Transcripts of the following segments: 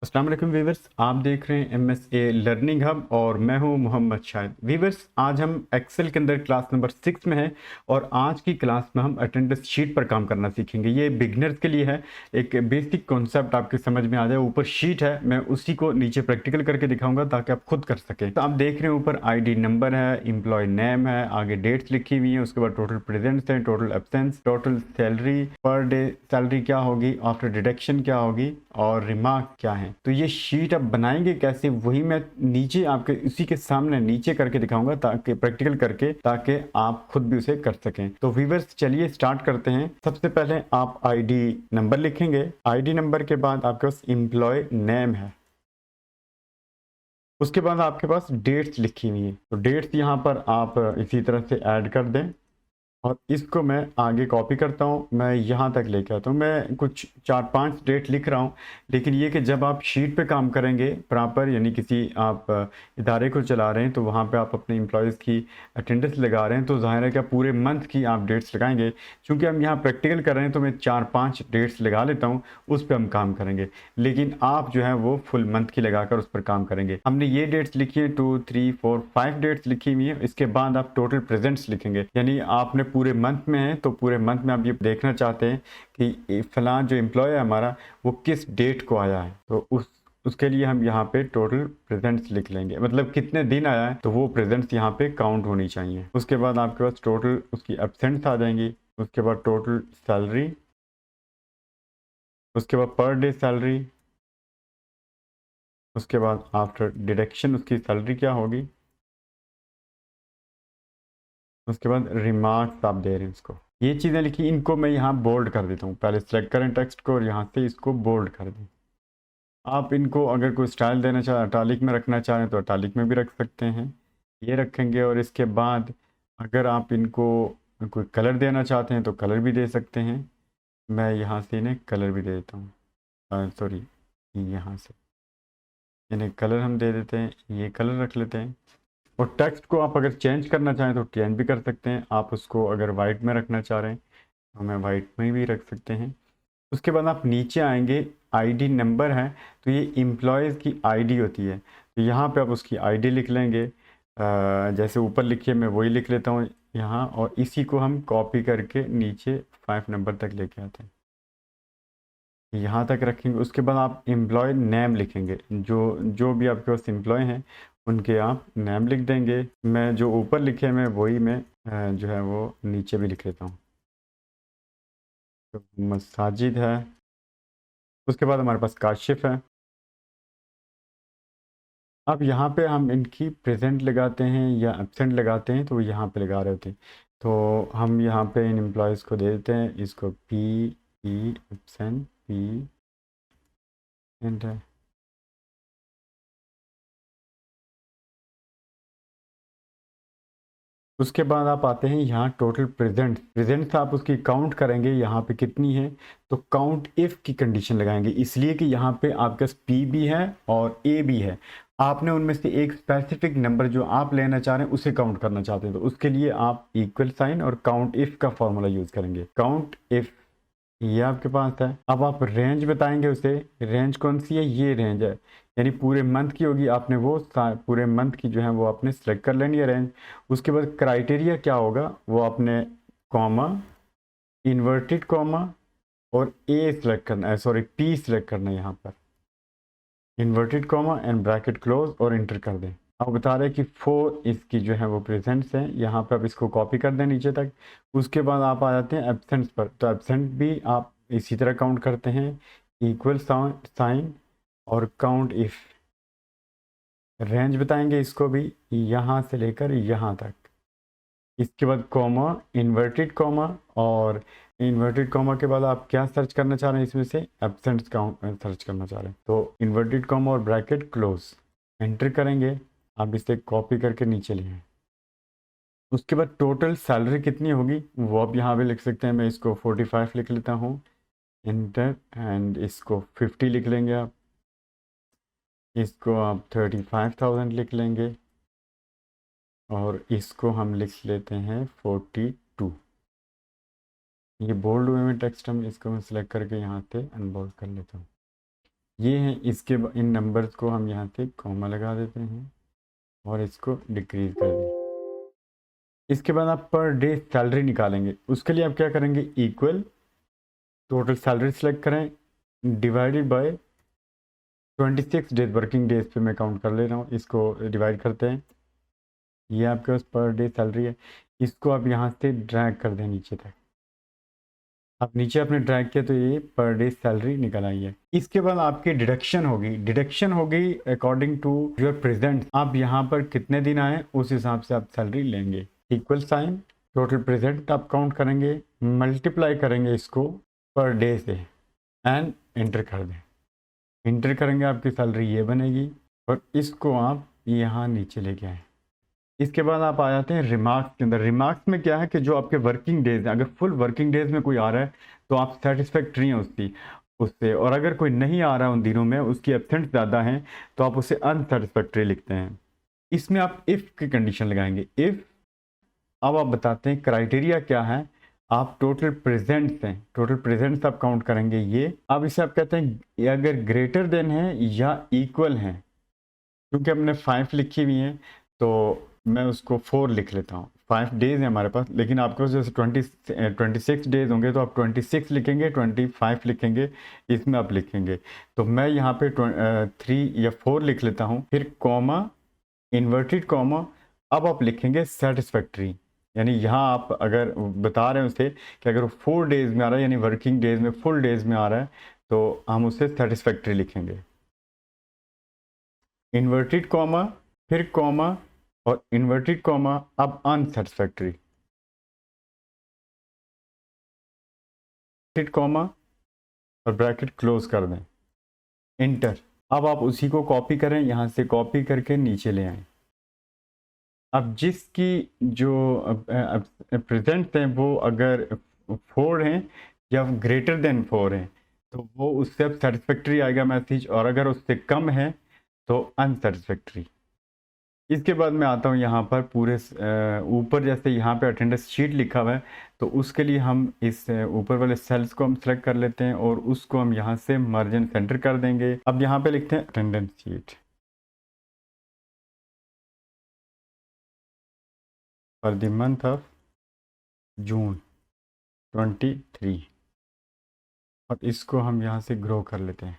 अस्सलाम वालेकुम वीवर्स, आप देख रहे हैं MSA लर्निंग हब और मैं हूं मोहम्मद शाहिद। वीवर्स, आज हम एक्सेल के अंदर क्लास नंबर 6 में हैं और आज की क्लास में हम अटेंडेंस शीट पर काम करना सीखेंगे। ये बिगनर्स के लिए है, एक बेसिक कॉन्सेप्ट आपके समझ में आ जाए। ऊपर शीट है, मैं उसी को नीचे प्रैक्टिकल करके दिखाऊंगा ताकि आप खुद कर सकें। तो आप देख रहे हैं ऊपर ID नंबर है, एम्प्लॉय नेम है, आगे डेट्स लिखी हुई है, उसके बाद टोटल प्रेजेंट्स है, total absence, total salary, per day salary क्या होगी, आफ्टर डिडक्शन क्या होगी और रिमार्क क्या है। तो ये शीट आप बनाएंगे कैसे, वही मैं नीचे आपके इसी के सामने नीचे करके दिखाऊंगा ताकि प्रैक्टिकल करके ताकि आप खुद भी उसे कर सकें। तो व्यूअर्स चलिए स्टार्ट करते हैं। सबसे पहले आप ID नंबर लिखेंगे। ID नंबर के बाद आपके पास एम्प्लॉय नेम है, उसके बाद आपके पास डेट्स लिखी हुई है। तो डेट्स यहाँ पर आप इसी तरह से ऐड कर दें और इसको मैं आगे कॉपी करता हूँ, मैं यहाँ तक लेके आता हूँ। मैं कुछ 4-5 डेट लिख रहा हूँ, लेकिन ये कि जब आप शीट पे काम करेंगे प्रॉपर, यानी किसी आप इदारे को चला रहे हैं तो वहाँ पे आप अपने एम्प्लॉयज़ की अटेंडेंस लगा रहे हैं, तो ज़ाहिर है कि पूरे मंथ की आप डेट्स लगाएंगे। चूँकि हम यहाँ प्रैक्टिकल कर रहे हैं तो मैं 4-5 डेट्स लगा लेता हूँ, उस पर हम काम करेंगे। लेकिन आप जो है वो फुल मंथ की लगाकर उस पर काम करेंगे। हमने ये डेट्स लिखी है 2, 3, 4, 5 डेट्स लिखी हुई है। इसके बाद आप टोटल प्रेजेंट्स लिखेंगे, यानी आपने पूरे मंथ में है तो पूरे मंथ में आप ये देखना चाहते हैं कि फलां जो एम्प्लॉय है हमारा वो किस डेट को आया है। तो उसके लिए हम यहाँ पे टोटल प्रेजेंट्स लिख लेंगे, मतलब कितने दिन आया है तो वो प्रेजेंट्स यहाँ पे काउंट होनी चाहिए। उसके बाद आपके पास टोटल उसकी एब्सेंट्स आ जाएंगी, उसके बाद टोटल सैलरी, उसके बाद पर डे सैलरी, उसके बाद आफ्टर डिडक्शन उसकी सैलरी क्या होगी, उसके बाद रिमार्क्स आप दे रहे हैं इसको। ये चीज़ें लिखी, इनको मैं यहाँ बोल्ड कर देता हूँ। पहले सेलेक्ट करें टेक्स्ट को और यहाँ से इसको बोल्ड कर दें। आप इनको अगर कोई स्टाइल देना चाहें, अटालिक में रखना चाहें तो अटालिक में भी रख सकते हैं, ये रखेंगे। और इसके बाद अगर आप इनको कोई कलर देना चाहते हैं तो कलर भी दे सकते हैं। मैं यहाँ से इन्हें कलर भी दे देता हूँ, सॉरी, यहाँ से इन्हें कलर हम दे देते हैं, ये कलर रख लेते हैं। और टेक्स्ट को आप अगर चेंज करना चाहें तो चेंज भी कर सकते हैं। आप उसको अगर वाइट में रखना चाह रहे हैं तो मैं वाइट में भी रख सकते हैं। उसके बाद आप नीचे आएंगे, ID नंबर है तो ये एम्प्लॉयज़ की ID होती है, तो यहाँ पे आप उसकी ID लिख लेंगे। जैसे ऊपर लिखिए, मैं वही लिख लेता हूँ यहाँ, और इसी को हम कॉपी करके नीचे 5 नंबर तक लेके आते हैं, यहाँ तक रखेंगे। उसके बाद आप एम्प्लॉय नेम लिखेंगे, जो जो भी आपके पास एम्प्लॉय हैं उनके आप नेम लिख देंगे। मैं जो ऊपर लिखे मैं वही मैं जो है वो नीचे भी लिख लेता हूँ। तो मसाजिद है, उसके बाद हमारे पास काशिफ है। अब यहाँ पे हम इनकी प्रेजेंट लगाते हैं या एब्सेंट लगाते हैं तो यहाँ पे लगा रहे होते हैं। तो हम यहाँ पे इन एम्प्लॉयज़ को दे देते हैं, इसको PE एब्सेंट P एंड है। उसके बाद आप आते हैं यहाँ टोटल प्रेजेंट्स आप उसकी काउंट करेंगे यहाँ पे कितनी है, तो काउंट इफ़ की कंडीशन लगाएंगे, इसलिए कि यहाँ पे आपके पास P भी है और A भी है। आपने उनमें से एक स्पेसिफिक नंबर जो आप लेना चाह रहे हैं उसे काउंट करना चाहते हैं, तो उसके लिए आप इक्वल साइन और काउंट इफ़ का फॉर्मूला यूज़ करेंगे। काउंट इफ़ ये आपके पास है। अब आप रेंज बताएंगे उसे, रेंज कौन सी है, ये रेंज है, यानी पूरे मंथ की होगी। आपने वो पूरे मंथ की जो है वो आपने सेलेक्ट कर लेनी है रेंज। उसके बाद क्राइटेरिया क्या होगा वो आपने कॉमा, इन्वर्टेड कॉमा और ए सेलेक्ट करना है, सॉरी P सेलेक्ट करना है, यहाँ पर inverted comma and bracket close और इंटर कर दें। अब बता रहे हैं कि 4 इसकी जो है वो प्रेजेंट्स हैं, यहाँ पे आप इसको कॉपी कर दें नीचे तक। उसके बाद आप आ जाते हैं एब्सेंट्स पर, तो एब्सेंट भी आप इसी तरह काउंट करते हैं, इक्वल साइन और काउंट इफ। रेंज बताएंगे इसको भी यहाँ से लेकर यहाँ तक। इसके बाद कॉमा, इन्वर्टेड कॉमा, और इन्वर्टेड कॉमा के बाद आप क्या सर्च करना चाह रहे हैं, इसमें से एब्सेंट्स काउंट सर्च करना चाह रहे हैं, तो इन्वर्टेड कॉमा और ब्रैकेट क्लोज एंटर करेंगे। आप इसे कॉपी करके नीचे ले आएं। उसके बाद टोटल सैलरी कितनी होगी वो आप यहाँ पे लिख सकते हैं। मैं इसको 45 लिख लेता हूँ, इंटर, एंड इसको 50 लिख लेंगे आप, इसको आप 35,000 लिख लेंगे, और इसको हम लिख लेते हैं 42। ये बोल्ड हुए में टेक्स्ट, हम इसको मैं सिलेक्ट करके यहाँ से अनबोल्ड कर लेता हूँ। ये हैं। इसके इन नंबर्स को हम यहाँ से कॉमा लगा देते हैं और इसको डिक्रीज कर दें। इसके बाद आप पर डे सैलरी निकालेंगे। उसके लिए आप क्या करेंगे, इक्वल टोटल सैलरी सेलेक्ट करें divided by 26 days, working days पे मैं काउंट कर ले रहा हूँ, इसको डिवाइड करते हैं। ये आपके पास पर डे सैलरी है। इसको आप यहाँ से ड्रैग कर दें नीचे तक। आप नीचे आपने ड्रैग किया तो ये पर डे सैलरी निकल आई है। इसके बाद आपकी डिडक्शन होगी। डिडक्शन होगी अकॉर्डिंग टू योर प्रेजेंट। आप यहाँ पर कितने दिन आए उस हिसाब से आप सैलरी लेंगे। इक्वल साइन टोटल प्रेजेंट आप काउंट करेंगे, मल्टीप्लाई करेंगे इसको पर डे से एंड एंटर कर दें। एंटर करेंगे आपकी सैलरी ये बनेगी और इसको आप यहाँ नीचे लेके आए। इसके बाद आप आ जाते हैं रिमार्क्स के अंदर। रिमार्क्स में क्या है कि जो आपके वर्किंग डेज हैं, अगर फुल वर्किंग डेज में कोई आ रहा है तो आप सेटिस्फैक्ट्री हैं उससे, और अगर कोई नहीं आ रहा है उन दिनों में, उसकी एब्सेंट ज़्यादा हैं, तो आप उसे अनसेटिस्फैक्ट्री लिखते हैं। इसमें आप इफ़ की कंडीशन लगाएंगे। इफ़ अब आप बताते हैं क्राइटेरिया क्या है। आप टोटल प्रेजेंट्स हैं, टोटल प्रेजेंट्स आप काउंट करेंगे ये। अब इसे आप कहते हैं अगर ग्रेटर देन है या इक्वल हैं, क्योंकि हमने 5 लिखी हुई हैं तो मैं उसको 4 लिख लेता हूँ। 5 डेज है हमारे पास, लेकिन आपके पास जैसे 26 डेज होंगे तो आप 26 लिखेंगे, 25 लिखेंगे, इसमें आप लिखेंगे। तो मैं यहाँ पे 3 या 4 लिख लेता हूँ, फिर कॉमा, इन्वर्टेड कॉमा, अब आप लिखेंगे सेटिस्फैक्ट्री। यानी यहाँ आप अगर बता रहे हैं उसे कि अगर 4 डेज में आ रहा है, यानी वर्किंग डेज में फुल डेज में आ रहा है, तो हम उसे सेटिस्फैक्ट्री लिखेंगे। इन्वर्टेड कॉमा, फिर कॉमा और इन्वर्टेड कॉमा, अब अनसेटिस्फैक्ट्री, कॉमा और ब्रैकेट क्लोज कर दें, इंटर। अब आप उसी को कॉपी करें, यहाँ से कॉपी करके नीचे ले आएं। अब जिसकी जो प्रेजेंट हैं वो अगर 4 हैं या ग्रेटर देन 4 हैं तो वो उससे अब सेटिस्फैक्ट्री आएगा मैसेज, और अगर उससे कम है तो अनसेटिस्फैक्ट्री। इसके बाद मैं आता हूँ यहाँ पर पूरे ऊपर, जैसे यहाँ पे अटेंडेंस शीट लिखा हुआ है तो उसके लिए हम इस ऊपर वाले सेल्स को हम सेलेक्ट कर लेते हैं और उसको हम यहाँ से मार्जिन सेंटर कर देंगे। अब यहाँ पे लिखते हैं attendance sheet for the month of June 23, और इसको हम यहाँ से ग्रो कर लेते हैं।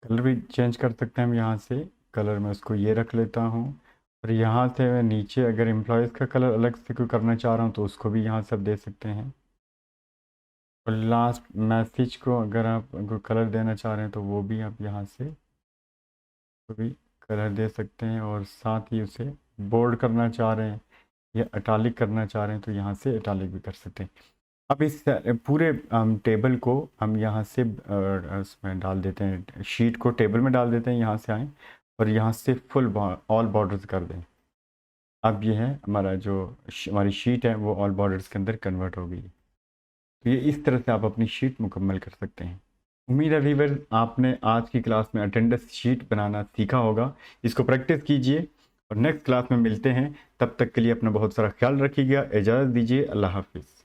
कलर भी चेंज कर सकते हैं हम यहाँ से। कलर में उसको ये रख लेता हूँ, और यहाँ से मैं नीचे अगर एम्प्लॉयज़ का कलर अलग से कोई करना चाह रहा हूँ तो उसको भी यहाँ सब दे सकते हैं। और लास्ट मैसेज को अगर आप कलर देना चाह रहे हैं तो वो भी आप यहाँ से भी कलर दे सकते हैं, और साथ ही उसे बोल्ड करना चाह रहे हैं या इटालिक करना चाह रहे हैं तो यहाँ से इटालिक भी कर सकते हैं। अब इस पूरे टेबल को हम यहाँ से उसमें डाल देते हैं, शीट को टेबल में डाल देते हैं। यहाँ से आएँ और यहाँ से फुल ऑल बॉर्डर्स कर दें। अब ये है हमारा जो हमारी शीट है वो ऑल बॉर्डर्स के अंदर कन्वर्ट हो गई। तो ये इस तरह से आप अपनी शीट मुकम्मल कर सकते हैं। उम्मीद है व्यूअर्स आपने आज की क्लास में अटेंडेंस शीट बनाना सीखा होगा। इसको प्रैक्टिस कीजिए और नेक्स्ट क्लास में मिलते हैं। तब तक के लिए अपना बहुत सारा ख्याल रखिएगा। इजाज़त दीजिए। अल्लाह हाफिज़।